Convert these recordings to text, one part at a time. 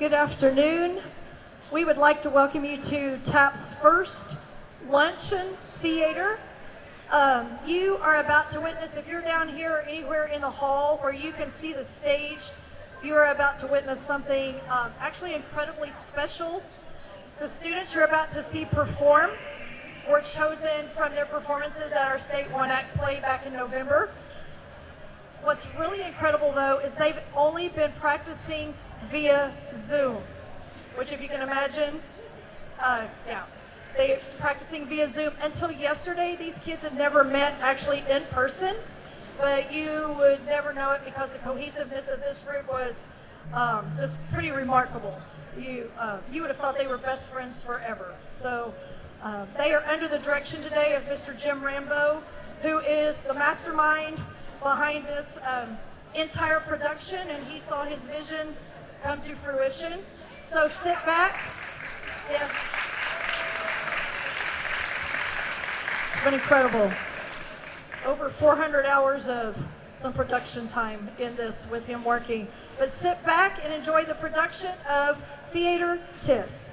Good afternoon. We would like to welcome you to TAPPS' first luncheon theater. You are about to witness, if you're down here or anywhere in the hall where you can see the stage, you are about to witness something actually incredibly special. The students you're about to see perform were chosen from their performances at our state one-act play back in November. What's really incredible, though, is they've only been practicing via Zoom, which, if you can imagine, they're practicing via Zoom. Until yesterday, these kids had never met actually in person, but you would never know it because the cohesiveness of this group was just pretty remarkable. You would have thought they were best friends forever. So they are under the direction today of Mr. Jim Rambo, who is the mastermind behind this entire production, and he saw his vision come to fruition. So sit back. Yes. It's been incredible. Over 400 hours of some production time in this with him working. But sit back and enjoy the production of Theater TIS.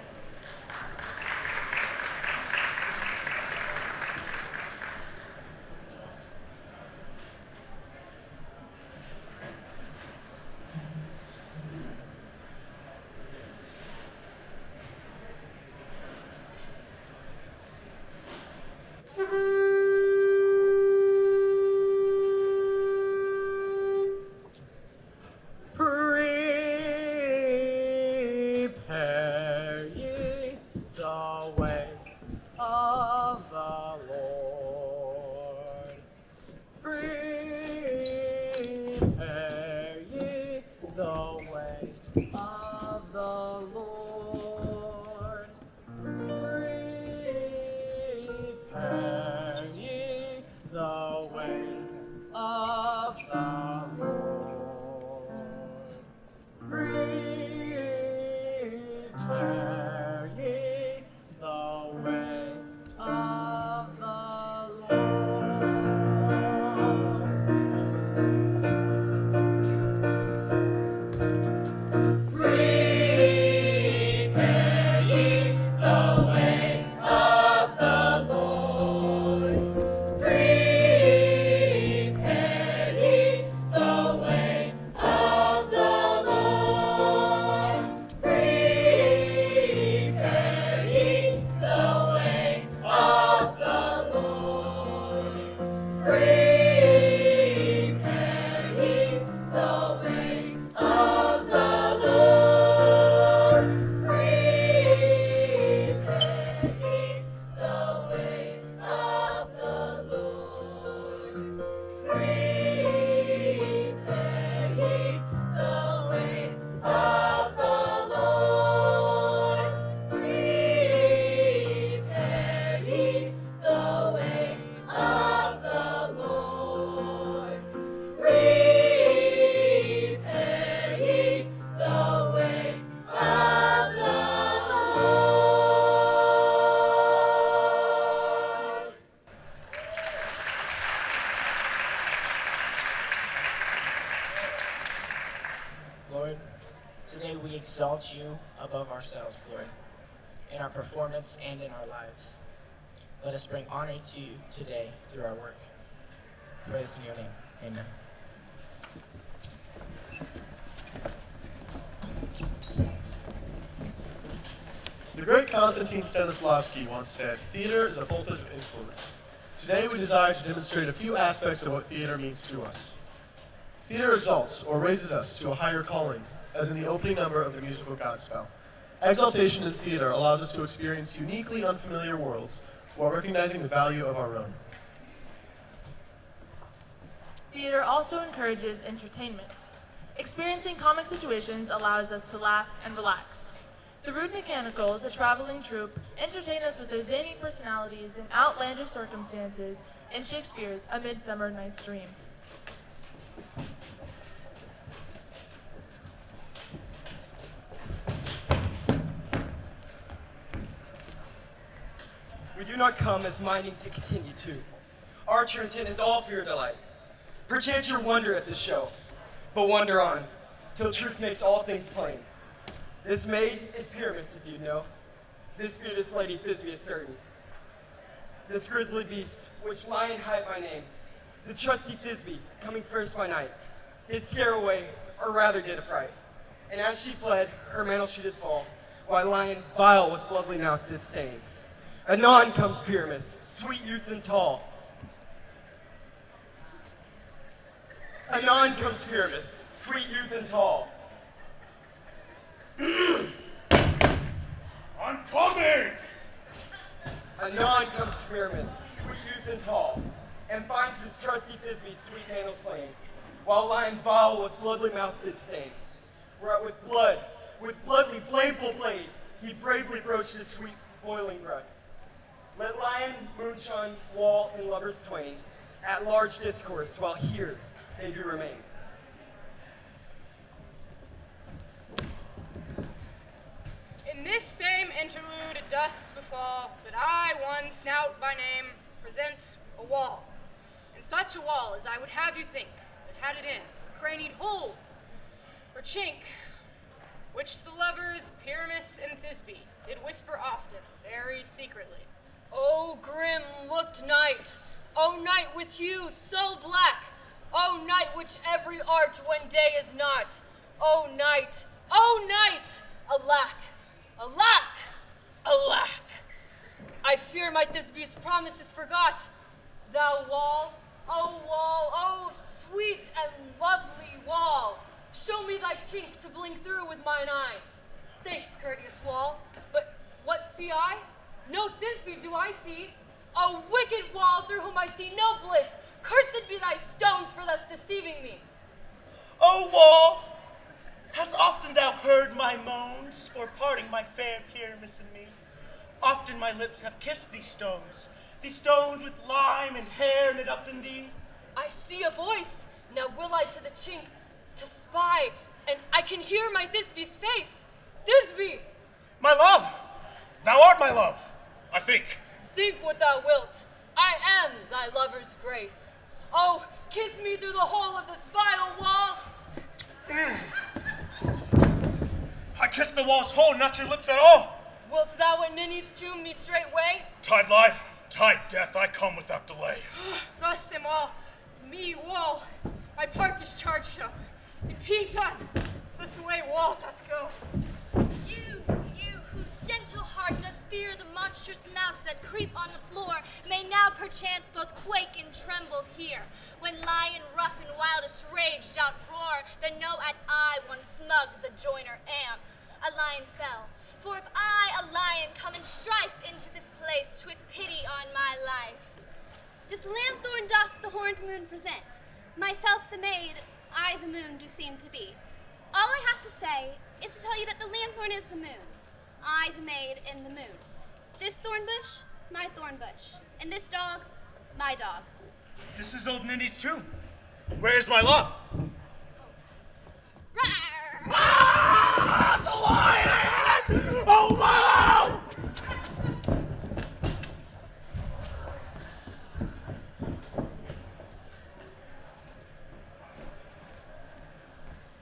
Exalt you above ourselves, Lord, in our performance and in our lives. Let us bring honor to you today through our work. Praise in your name. Amen. The great Konstantin Stanislavski once said, "Theater is a pulpit of influence." Today we desire to demonstrate a few aspects of what theater means to us. Theater exalts, or raises us to a higher calling, as in the opening number of the musical Godspell. Exaltation in theater allows us to experience uniquely unfamiliar worlds while recognizing the value of our own. Theater also encourages entertainment. Experiencing comic situations allows us to laugh and relax. The Rude Mechanicals, a traveling troupe, entertain us with their zany personalities and outlandish circumstances in Shakespeare's A Midsummer Night's Dream. We do not come as minding to continue to. Our true intent is all for your delight. Perchance your wonder at this show, but wonder on, till truth makes all things plain. This maid is Pyramus, if you know. This beauteous lady Thisbe is certain. This grisly beast, which lion hight by name, the trusty Thisbe, coming first by night, did scare away, or rather did affright. And as she fled, her mantle she did fall, while lion vile with bloodly mouth did stain. Anon comes Pyramus, sweet youth and tall. Anon comes Pyramus, sweet youth and tall. I'm coming! Anon comes Pyramus, sweet youth and tall, and finds his trusty Thisbe sweet handle slain, while lion vile with bloodly mouth did stain. Whereat with bloodly blameful blade, he bravely broached his sweet boiling breast. Let lion, moonshine, wall, and lovers twain, at large discourse, while here they do remain. In this same interlude it doth befall that I, one snout by name, present a wall. And such a wall as I would have you think, that had it in, cranied hole, or chink, which the lovers Pyramus and Thisbe did whisper often, very secretly. O grim-looked night, O night with you so black, O night which every art when day is not, O night, alack, alack, alack. I fear my Thisbe's promise is forgot. Thou wall, O sweet and lovely wall, show me thy chink to blink through with mine eye. Thanks, courteous wall, but what see I? No Thisbe do I see. A wicked wall through whom I see no bliss. Cursed be thy stones for thus deceiving me. O wall, hast often thou heard my moans for parting my fair Pyramus and me? Often my lips have kissed these stones with lime and hair knit up in thee. I see a voice. Now will I to the chink to spy, and I can hear my Thisbe's face. Thisbe! My love! Thou art my love, I think. Think what thou wilt. I am thy lover's grace. Oh, kiss me through the hole of this vile wall. I kiss the wall's hole, not your lips at all. Wilt thou at Ninny's tomb me straightway? Tide life, tide death, I come without delay. Thus them all, me wall, my part discharged so. It being done, thus away wall doth go. You whose gentle heart does fear the monstrous mouse that creep on the floor, may now perchance both quake and tremble here, when lion rough in wildest rage doth roar, then know at I one smug the joiner am. A lion fell, for if I, a lion, come in strife into this place, 'twith pity on my life. This lanthorn doth the horned moon present, myself the maid, I the moon do seem to be. All I have to say is to tell you that the lanthorn is the moon, I the maid in the moon. This thorn bush, my thorn bush, and this dog, my dog. This is old Ninny's tomb. Where's my love? Rawr! Ah! It's a lion! Oh, my love!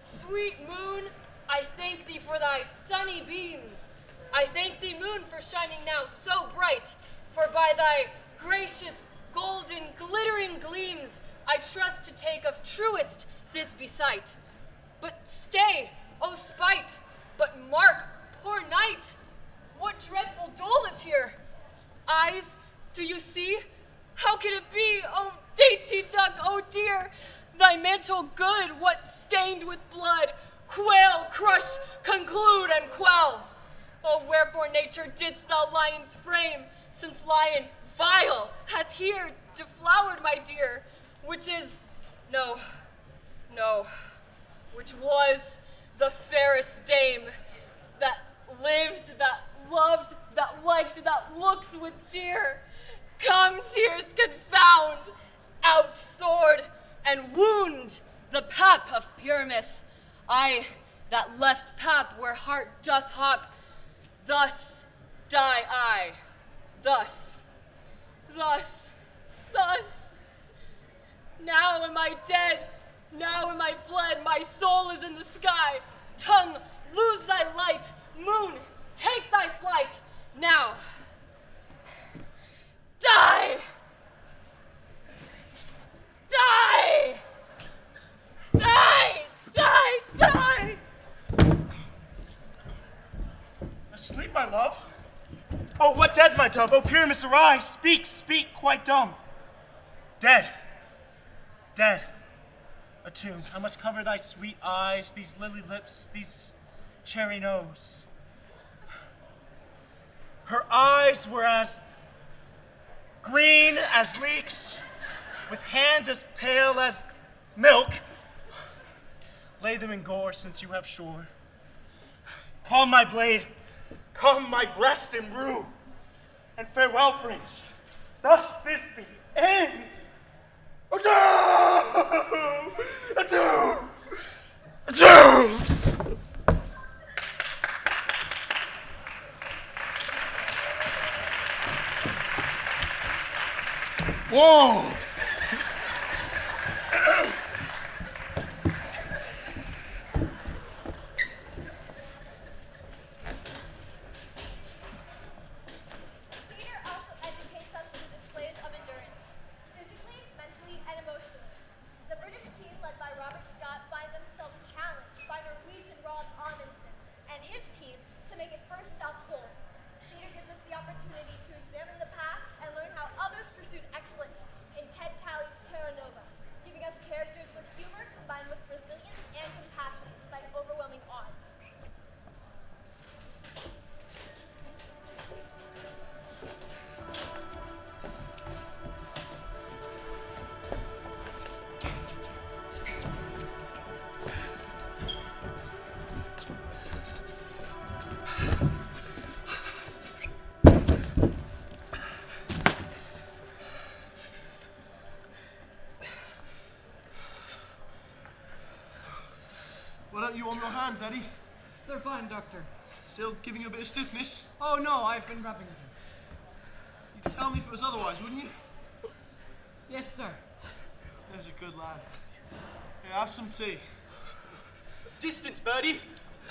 Sweet moon, I thank thee for thy sunny beams. I thank thee, moon, for shining now so bright, for by thy gracious, golden, glittering gleams, I trust to take of truest Thisbe sight. But stay, O spite, but mark, poor night, what dreadful dole is here? Eyes, do you see? How can it be, O dainty duck, O dear? Thy mantle good, what stained with blood, quail, crush, conclude, and quell. Oh, wherefore, nature, didst thou lion's frame, since lion vile hath here deflowered my dear, which is, no, which was the fairest dame that lived, that loved, that liked, that looks with cheer. Come, tears, confound, out sword, and wound the pap of Pyramus. I, that left pap where heart doth hop, thus die I, thus. Now am I dead, now am I fled, my soul is in the sky. Tongue, lose thy light, my love. Oh, what dead, my dove? Oh, Pyramus, arise. Speak, speak, quite dumb. Dead. Dead. A tomb. I must cover thy sweet eyes, these lily lips, these cherry nose. Her eyes were as green as leeks, with hands as pale as milk. Lay them in gore since you have shore. Calm my blade, calm my breast and rue, and farewell, prince. Thus this be ends. Adieu! Adieu! Adieu! Whoa! Theater also educates us through displays of endurance, physically, mentally, and emotionally. The British team, led by Robert Scott, find themselves challenged by Norwegian Roald Amundsen and his team to make it first South Pole. Theater gives us the opportunity to examine the past and learn how others pursued excellence in Ted Talley's Terra Nova, giving us characters with humor combined with resilience and compassion despite overwhelming odds. Why don't you warm your hands, Eddie? They're fine, Doctor. Still giving you a bit of stiffness? Oh no, I've been rubbing them. You'd tell me if it was otherwise, wouldn't you? Yes, sir. There's a good lad. Here, have some tea. Distance, Birdie.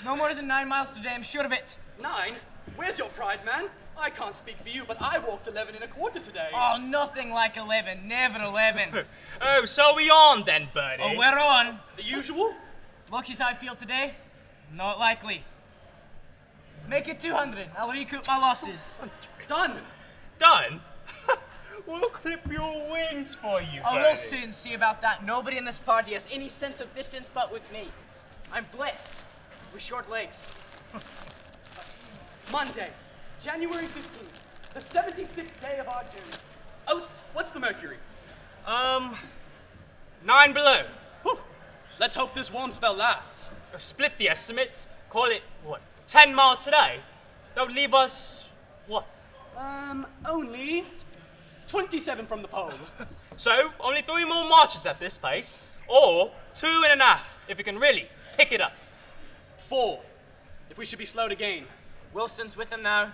No more than 9 miles today, I'm sure of it. 9? Where's your pride, man? I can't speak for you, but I walked 11 and a quarter today. Oh, nothing like 11. Never 11. Oh, so we on then, Birdie? Oh, we're on. The usual? Lucky as I feel today, not likely. Make it 200. I'll recoup my losses. Done. Done? We'll clip your wings for you, Oh, Birdie. we'll soon see about that. Nobody in this party has any sense of distance but with me. I'm blessed with short legs. Monday, January 15th, the 76th day of our journey. Oates, what's the mercury? 9 below. Whew. Let's hope this warm spell lasts. Split the estimates. Call it, what, 10 miles today? That would leave us, what? Only 27 from the pole. So, only 3 more marches at this pace. Or 2.5, if we can really pick it up. 4, if we should be slow to gain. Wilson's with him now.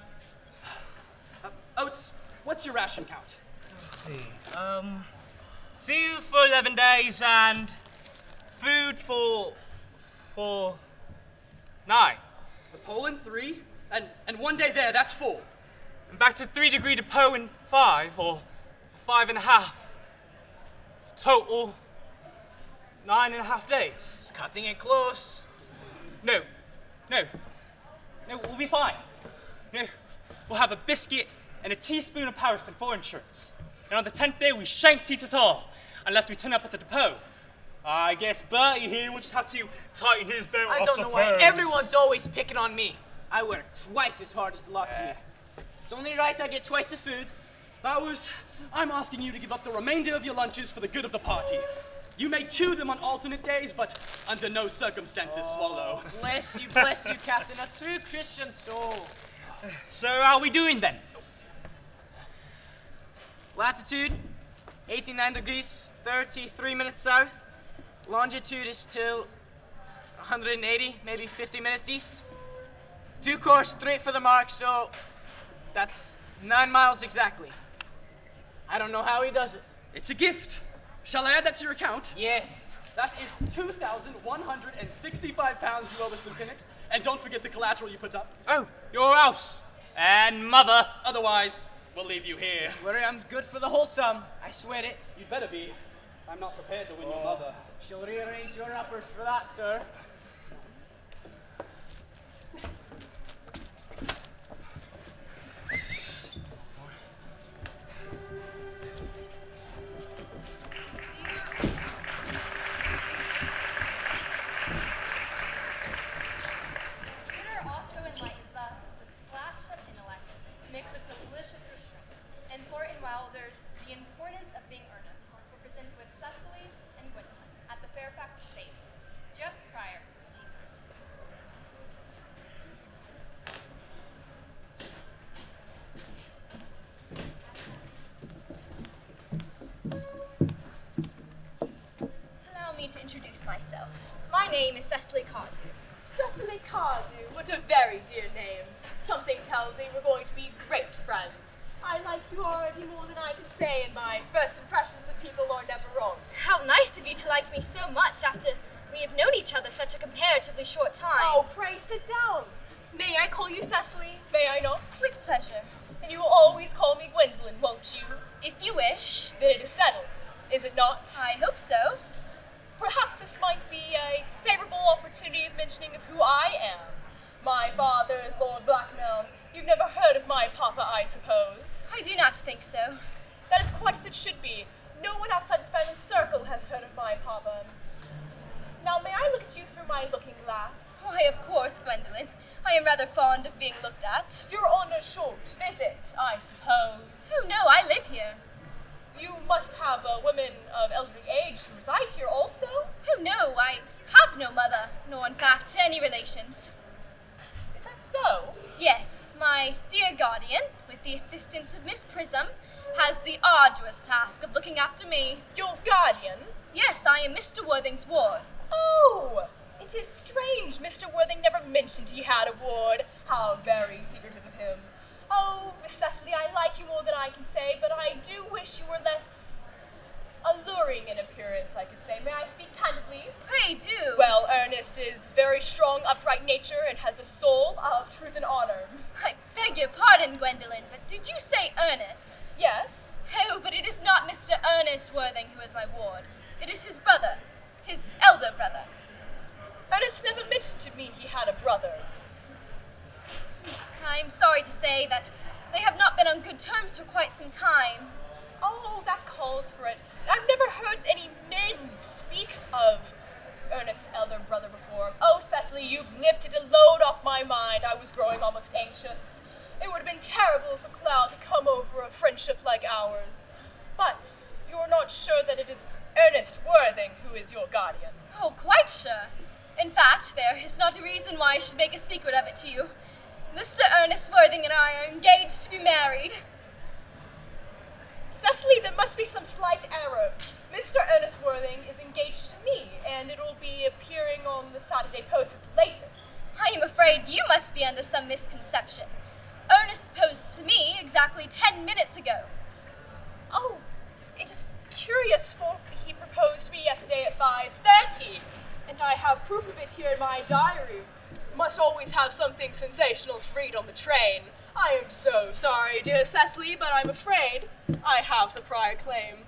Oates, what's your ration count? Let's see. Food for 11 days and food for 9. The pole in 3, and 1 day there, that's 4. And back to 3 degree depot in 5, or 5.5. Total 9.5 days. It's cutting it close. No, we'll be fine. No, we'll have a biscuit and a teaspoon of paraffin for insurance. And on the 10th day, we shan't eat at all, unless we turn up at the depot. I guess Bertie here will just have to tighten his belt. I don't know why everyone's always picking on me. I work twice as hard as the lot of you. It's only right I get twice the food. Bowers, I'm asking you to give up the remainder of your lunches for the good of the party. You may chew them on alternate days, but under no circumstances swallow. Bless you, Captain. A true Christian soul. So how are we doing then? Latitude, 89 degrees, 33 minutes south. Longitude is still 180, maybe 50 minutes east. Due course straight for the mark, so that's 9 miles exactly. I don't know how he does it. It's a gift. Shall I add that to your account? Yes. That is 2,165 pounds, you owe us, Lieutenant. And don't forget the collateral you put up. Oh, your house and mother. Otherwise, we'll leave you here. Worry, I'm good for the whole sum. I swear it. You'd better be. I'm not prepared to win your mother. She'll rearrange your uppers for that, sir. introduce myself. My name is Cecily Cardew. Cecily Cardew, what a very dear name. Something tells me we're going to be great friends. I like you already more than I can say, and my first impressions of people are never wrong. How nice of you to like me so much after we have known each other such a comparatively short time. Oh, pray sit down. May I call you Cecily? May I not? With pleasure. And you will always call me Gwendolyn, won't you? If you wish. Then it is settled, is it not? I hope so. Perhaps this might be a favorable opportunity of mentioning of who I am. My father is Lord Blackmel. You've never heard of my papa, I suppose? I do not think so. That is quite as it should be. No one outside the family circle has heard of my papa. Now, may I look at you through my looking glass? Why, of course, Gwendolyn. I am rather fond of being looked at. You're on a short visit, I suppose. Oh, no, I live here. You must have a woman of elderly age who reside here also? Oh, no, I have no mother, nor in fact any relations. Is that so? Yes, my dear guardian, with the assistance of Miss Prism, has the arduous task of looking after me. Your guardian? Yes, I am Mr. Worthing's ward. Oh, it is strange Mr. Worthing never mentioned he had a ward. How very secretive of him. Oh, Miss Cecily, I like you more than I can say, but I do wish you were less alluring in appearance, I could say. May I speak candidly? Pray do. Well, Ernest is very strong, upright nature and has a soul of truth and honor. I beg your pardon, Gwendolyn, but did you say Ernest? Yes. Oh, but it is not Mr. Ernest Worthing who is my ward. It is his brother, his elder brother. Ernest never mentioned to me he had a brother. I'm sorry to say that they have not been on good terms for quite some time. Oh, that calls for it. I've never heard any men speak of Ernest's elder brother before. Oh, Cecily, you've lifted a load off my mind. I was growing almost anxious. It would have been terrible for Cloud to come over a friendship like ours. But you're not sure that it is Ernest Worthing who is your guardian? Oh, quite sure. In fact, there is not a reason why I should make a secret of it to you. Mr. Ernest Worthing and I are engaged to be married. Cecily, there must be some slight error. Mr. Ernest Worthing is engaged to me, and it will be appearing on the Saturday Post at the latest. I am afraid you must be under some misconception. Ernest proposed to me exactly 10 minutes ago. Oh, it is curious, for he proposed to me yesterday at 5:30, and I have proof of it here in my diary. Must always have something sensational to read on the train. I am so sorry, dear Cecily, but I'm afraid I have the prior claim.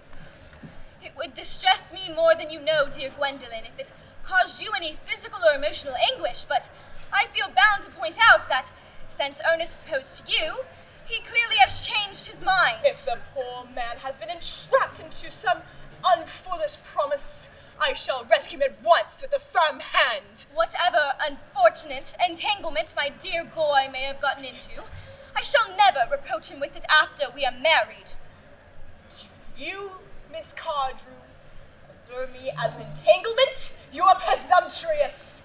It would distress me more than you know, dear Gwendolyn, if it caused you any physical or emotional anguish, but I feel bound to point out that, since Ernest proposed to you, he clearly has changed his mind. If the poor man has been entrapped into some unfoolish promise, I shall rescue him at once with a firm hand. Whatever unfortunate entanglement my dear boy may have gotten into, I shall never reproach him with it after we are married. Do you, Miss Cardew, observe me as an entanglement? You are presumptuous.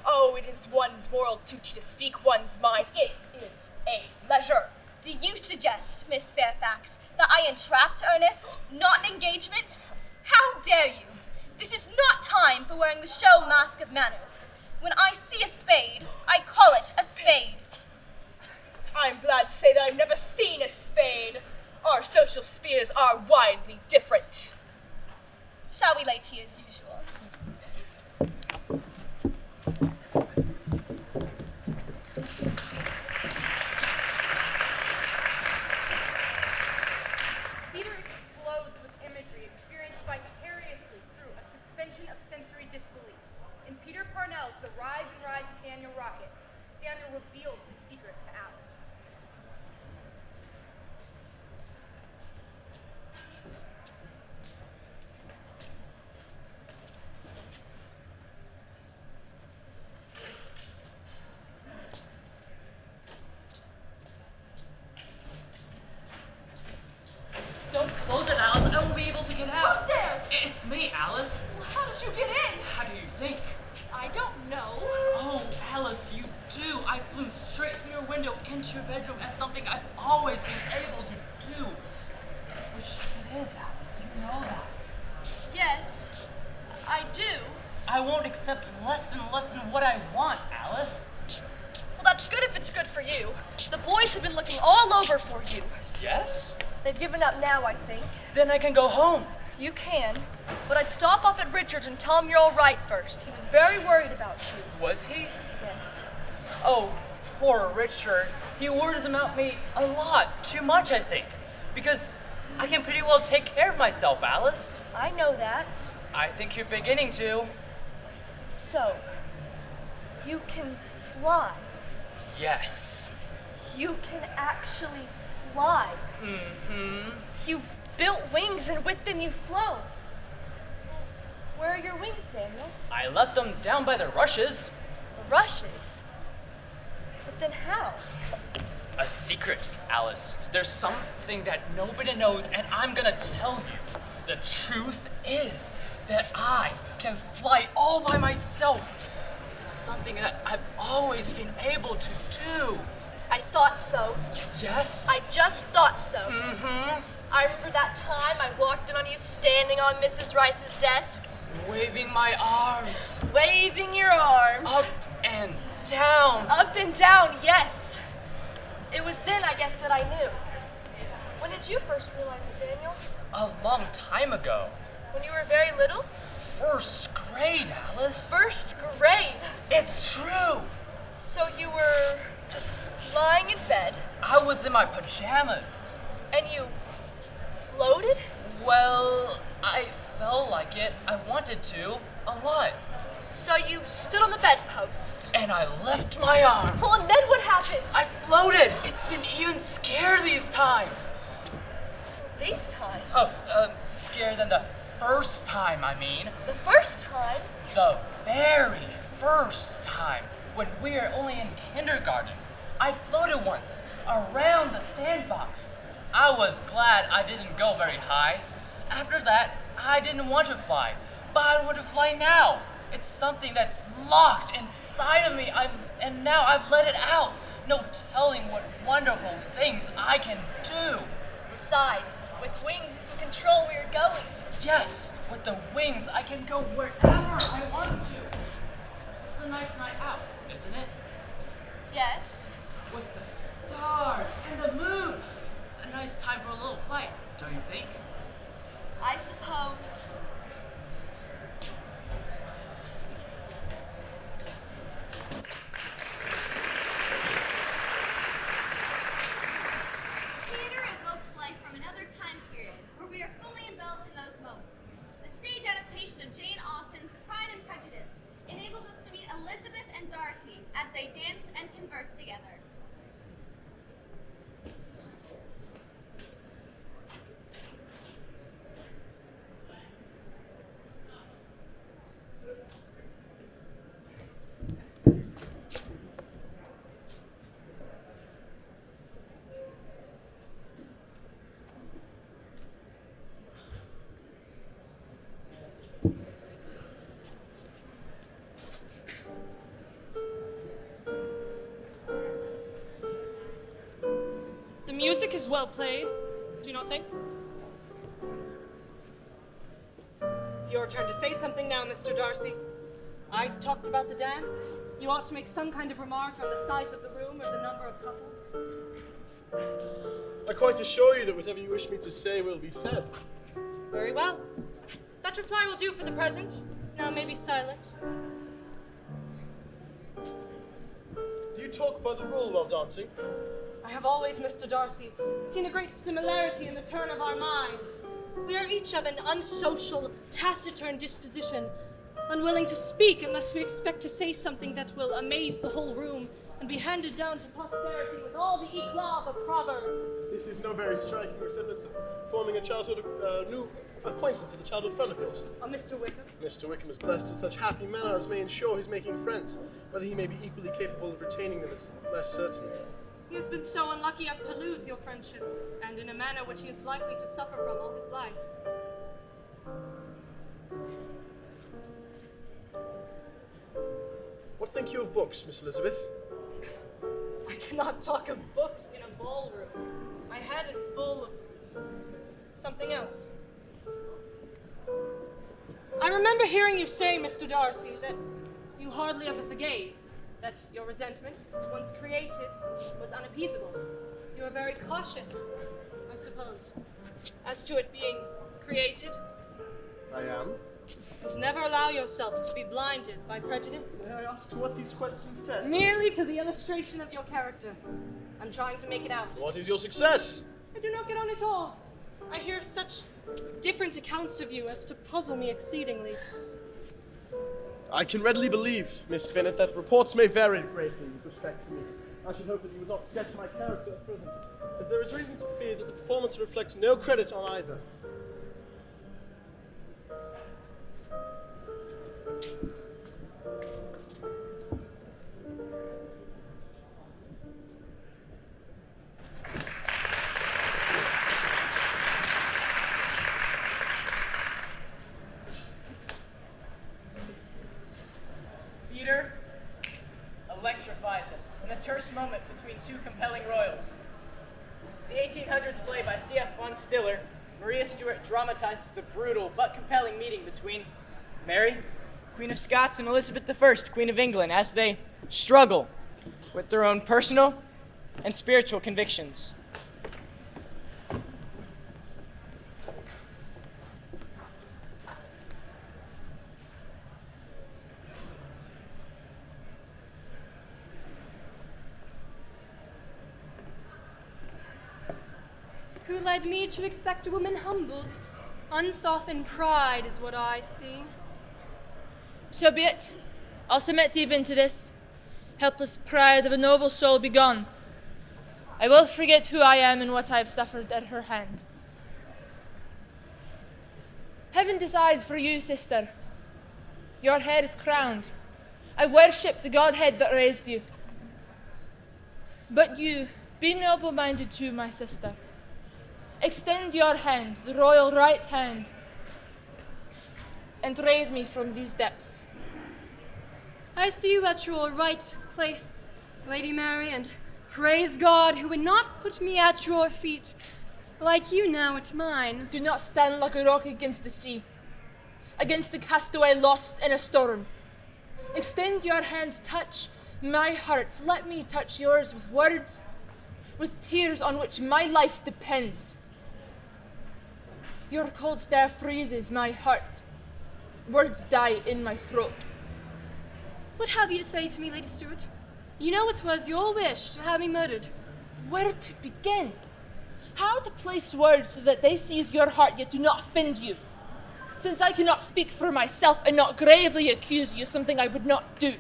Oh, it is one's moral duty to speak one's mind. It is a pleasure. Do you suggest, Miss Fairfax, that I entrapped Ernest, not an engagement? How dare you? This is not time for wearing the show mask of manners. When I see a spade, I call it a spade. I'm glad to say that I've never seen a spade. Our social spheres are widely different. Shall we lay tea as usual? Theater explodes with imagery experienced vicariously through a suspension of sensory disbelief. In Peter Parnell's The Rise and Rise of Daniel Rocket, Daniel reveals his secret to Alice. Don't close it, Alice. I won't be able to get out. Who's there? It's me, Alice. Well, how did you get in? How do you think? I don't know. Oh, Alice, you do. I flew straight through your window into your bedroom as something I've always been able to do. Which it is, Alice. You know that. Yes, I do. I won't accept less than what I want, Alice. Well, that's good if it's good for you. The boys have been looking all over for you. Yes? They've given up now, I think. Then I can go home. You can, but I'd stop off at Richard's and tell him you're all right first. He was very worried about you. Was he? Yes. Oh, poor Richard. He worries about me a lot. Too much, I think. Because I can pretty well take care of myself, Alice. I know that. I think you're beginning to. So, you can fly. Yes. You can actually fly. Mm-hmm. You've built wings and with them you flow. Where are your wings, Daniel? I left them down by the rushes. The rushes? But then how? A secret, Alice. There's something that nobody knows, and I'm gonna tell you. The truth is that I can fly all by myself. It's something that I've always been able to do. I thought so. Yes? I just thought so. Mm-hmm. I remember that time I walked in on you standing on Mrs. Rice's desk. Waving my arms. Waving your arms. Up and down. Up and down, yes. It was then, I guess, that I knew. When did you first realize it, Daniel? A long time ago. When you were very little? First grade, Alice. First grade? It's true. So you were just lying in bed. I was in my pajamas. And you floated? Well, I felt like it. I wanted to. A lot. So you stood on the bedpost. And I left my arms. Well, and then what happened? I floated. It's been even scarier these times. These times? Oh, scarier than the first time, I mean. The first time? The very first time, when we were only in kindergarten. I floated once, around the sandbox. I was glad I didn't go very high. After that, I didn't want to fly, but I want to fly now. It's something that's locked inside of me, and now I've let it out. No telling what wonderful things I can do. Besides, with wings, you can control where you're going. Yes, with the wings, I can go wherever I want to. It's a nice night out, isn't it? Yes. With the stars and the moon. A nice time for a little flight, don't you think? I suppose. Theater evokes life from another time period, where we are fully enveloped in those moments. The stage adaptation of Jane Austen's Pride and Prejudice enables us to meet Elizabeth and Darcy as they dance and converse together. The music is well played, do you not think? It's your turn to say something now, Mr. Darcy. I talked about the dance. You ought to make some kind of remark on the size of the room or the number of couples. I quite assure you that whatever you wish me to say will be said. Very well. That reply will do for the present. Now may be silent. Do you talk about the rule while dancing? I have always, Mr. Darcy, seen a great similarity in the turn of our minds. We are each of an unsocial, taciturn disposition, unwilling to speak unless we expect to say something that will amaze the whole room and be handed down to posterity with all the eclat of a proverb. This is no very striking resemblance of forming a childhood new acquaintance with a childhood friend of yours. Mr. Wickham. Mr. Wickham is blessed with such happy manners may ensure he's making friends. Whether he may be equally capable of retaining them is less certain. He has been so unlucky as to lose your friendship, and in a manner which he is likely to suffer from all his life. What think you of books, Miss Elizabeth? I cannot talk of books in a ballroom. My head is full of something else. I remember hearing you say, Mr. Darcy, that you hardly ever forgave, that your resentment, once created, was unappeasable. You were very cautious, I suppose, as to it being created. I am. And never allow yourself to be blinded by prejudice. May I ask to what these questions tend? Merely to the illustration of your character. I'm trying to make it out. What is your success? I do not get on at all. I hear such different accounts of you as to puzzle me exceedingly. I can readily believe, Miss Bennet, that reports may vary greatly with respect to me. I should hope that you would not sketch my character at present, as there is reason to fear that the performance reflects no credit on either. Theater electrifies us in a terse moment between two compelling royals. The 1800s play by C.F. von Stiller, Maria Stuart dramatizes the brutal but compelling meeting between Mary, Queen of Scots, and Elizabeth I, Queen of England, as they struggle with their own personal and spiritual convictions. Who led me to expect a woman humbled? Unsoftened pride is what I see. So be it. I'll submit even to this. Helpless pride of a noble soul be gone. I will forget who I am and what I have suffered at her hand. Heaven decide for you, sister. Your head is crowned. I worship the Godhead that raised you. But you, be noble-minded too, my sister. Extend your hand, the royal right hand, and raise me from these depths. I see you at your right place, Lady Mary, and praise God who would not put me at your feet, like you now at mine. Do not stand like a rock against the sea, against the castaway lost in a storm. Extend your hand, touch my heart. Let me touch yours with words, with tears on which my life depends. Your cold stare freezes my heart. Words die in my throat. What have you to say to me, Lady Stuart? You know it was your wish to have me murdered. Where to begin? How to place words so that they seize your heart yet do not offend you? Since I cannot speak for myself and not gravely accuse you of something I would not do.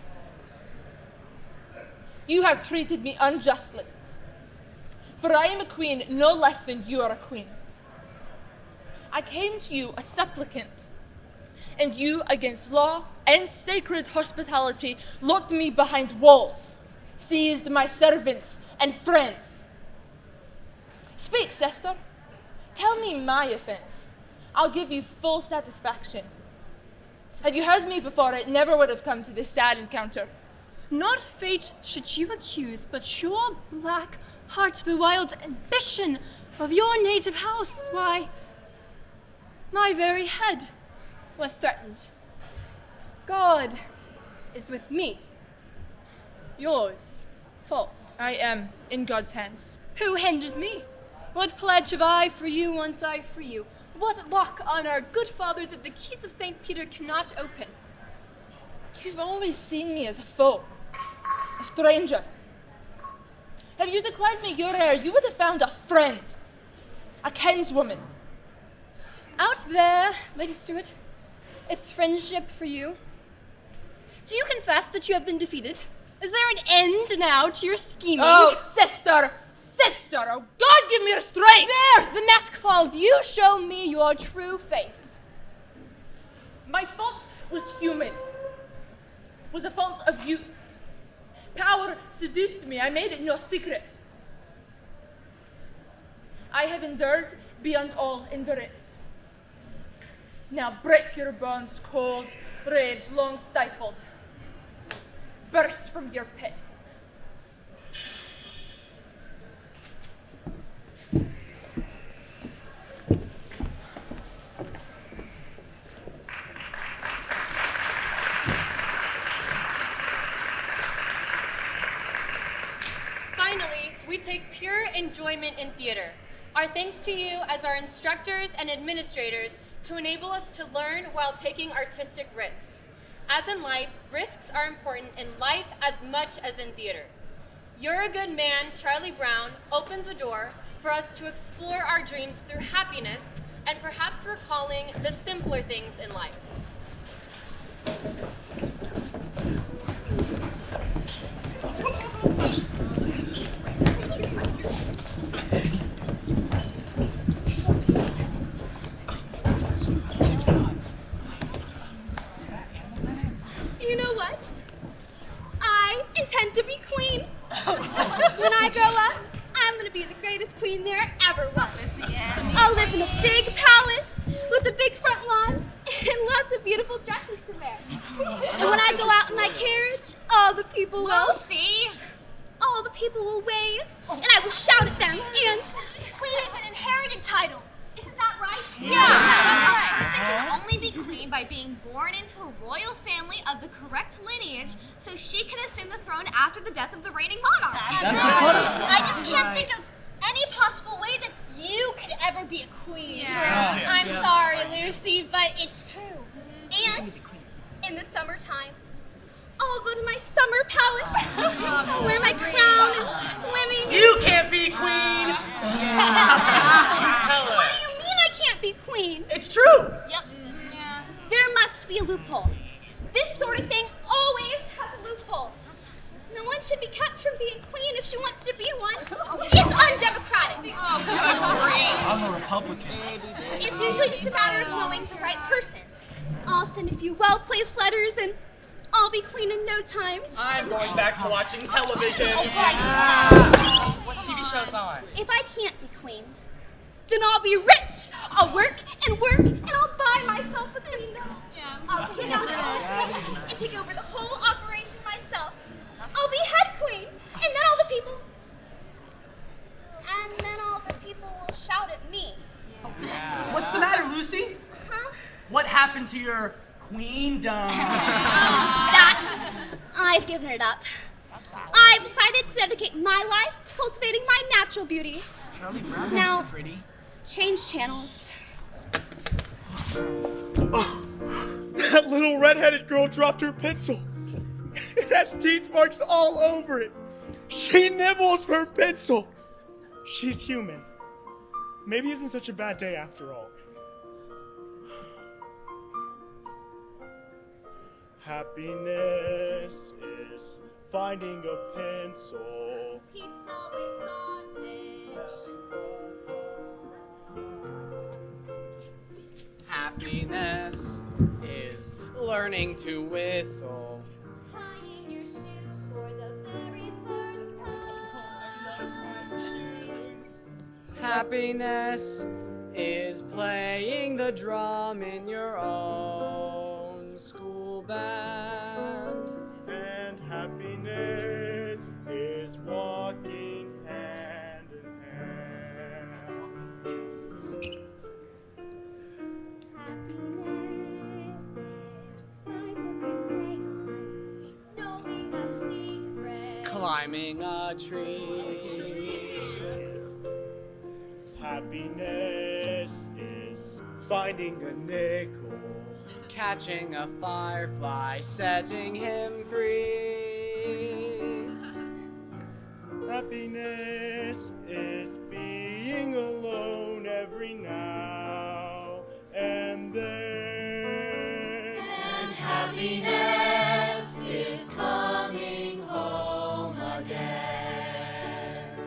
You have treated me unjustly. For I am a queen no less than you are a queen. I came to you a supplicant, and you, against law and sacred hospitality, locked me behind walls, seized my servants and friends. Speak, sister. Tell me my offense. I'll give you full satisfaction. Had you heard me before, it never would have come to this sad encounter. Not fate should you accuse, but your black heart, the wild ambition of your native house. Why, my very head was threatened. God is with me. Yours, false. I am in God's hands. Who hinders me? What pledge have I for you once I free you? What lock on our good fathers that the keys of St. Peter cannot open? You've always seen me as a foe, a stranger. Have you declared me your heir, you would have found a friend, a kinswoman. Out there, Lady Stuart, it's friendship for you. Do you confess that you have been defeated? Is there an end now to your scheming? Oh, sister! Sister! Oh, God, give me restraint! There! The mask falls. You show me your true face. My fault was human. Was a fault of youth. Power seduced me. I made it no secret. I have endured beyond all endurance. Now break your bonds, cold rage long stifled. Burst from your pit. finally, we take pure enjoyment in theater. Our thanks to you as our instructors and administrators to enable us to learn while taking artistic risks. As in life, risks are important in life as much as in theater. You're a Good Man, Charlie Brown opens a door for us to explore our dreams through happiness and perhaps recalling the simpler things in life. Do you know what? I intend to be queen. When I grow up, I'm gonna be the greatest queen there ever was. I'll live in a big palace with a big front lawn and lots of beautiful dresses to wear. And when I go out in my carriage, all the people will... Lucy! All the people will wave, and I will shout at them, and... Queen is an inherited title. Isn't that right? Yeah. A person can only be queen by being born into a royal family of the correct lineage, so she can assume the throne after the death of the reigning monarch. That's right. I just can't think of any possible way that you could ever be a queen. Yeah. I'm sorry, Lucy, but it's true. And in the summertime, I'll go to my summer palace, wear my crown and swimming. You can't be queen! You tell her. What do you mean I can't be queen? It's true! Yep. There must be a loophole. This sort of thing always has a loophole. No one should be kept from being queen if she wants to be one. It's undemocratic. I'm a Republican. It's usually just a matter of knowing the right person. I'll send a few well-placed letters and I'll be queen in no time. I'm going back to watching television. What TV show's on? If I can't be queen, then I'll be rich. I'll work, and I'll buy myself a queendom. I'll sit down and take over the whole operation myself. I'll be head queen, and then all the people will shout at me. What's the matter, Lucy? Huh? What happened to your queendom? That I've given it up. I've decided to dedicate my life to cultivating my natural beauty. Charlie Brown Now- so pretty. Change channels. Oh, that little red-headed girl dropped her pencil. It has teeth marks all over it. She nibbles her pencil. She's human. Maybe it isn't such a bad day after all. Happiness is finding a pencil. Pizza with sausage. Happiness is learning to whistle. Tying your shoe for the very first time. Happiness is playing the drum in your own school band. And happiness is walking hand in hand. Knowing a secret. Climbing a tree. Happiness is finding a nickel. Catching a firefly, setting him free. Happiness is being alone every now and then. And happiness is coming home again.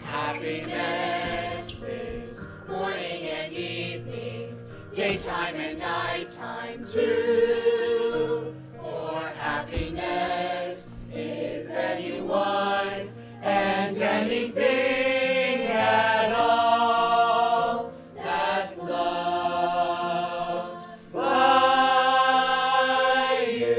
Happiness is morning and evening, daytime and nighttime too. For happiness is anyone and anything at all that's loved by you.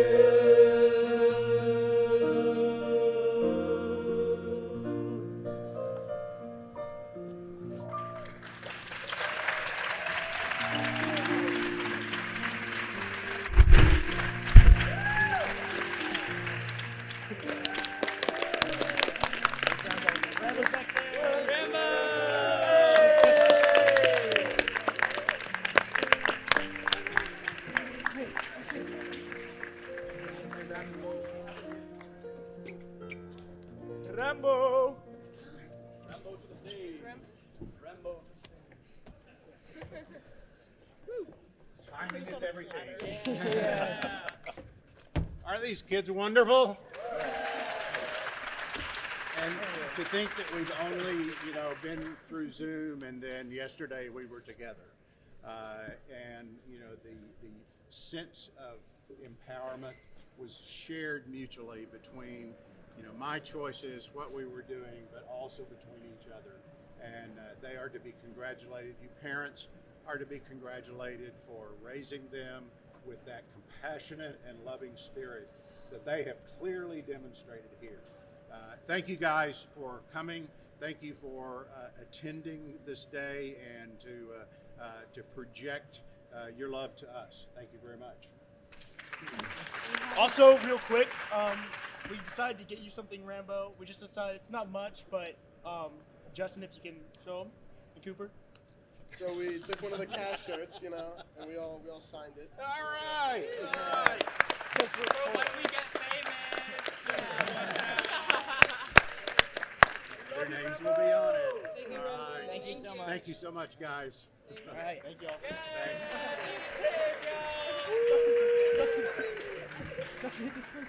Rambo! Rambo to the stage. Rambo to the stage. Timing is everything. Yes. Aren't these kids wonderful? And to think that we've only, been through Zoom, and then yesterday we were together. And the sense of empowerment was shared mutually between, my choices, what we were doing, but also between each other. And they are to be congratulated. You parents are to be congratulated for raising them with that compassionate and loving spirit that they have clearly demonstrated here. Thank you guys for coming. Thank you for attending this day and to project your love to us. Thank you very much. Also, real quick, we decided to get you something, Rambo. We just decided it's not much, but Justin, if you can show him, and Cooper. So we took one of the cash shirts, and we all signed it. All right. All right. For when we get famous. Their names will be on it. Thank you, All right. Thank you so much. Thank you so much, guys. All right. Thank you all. Justin, hit the screen.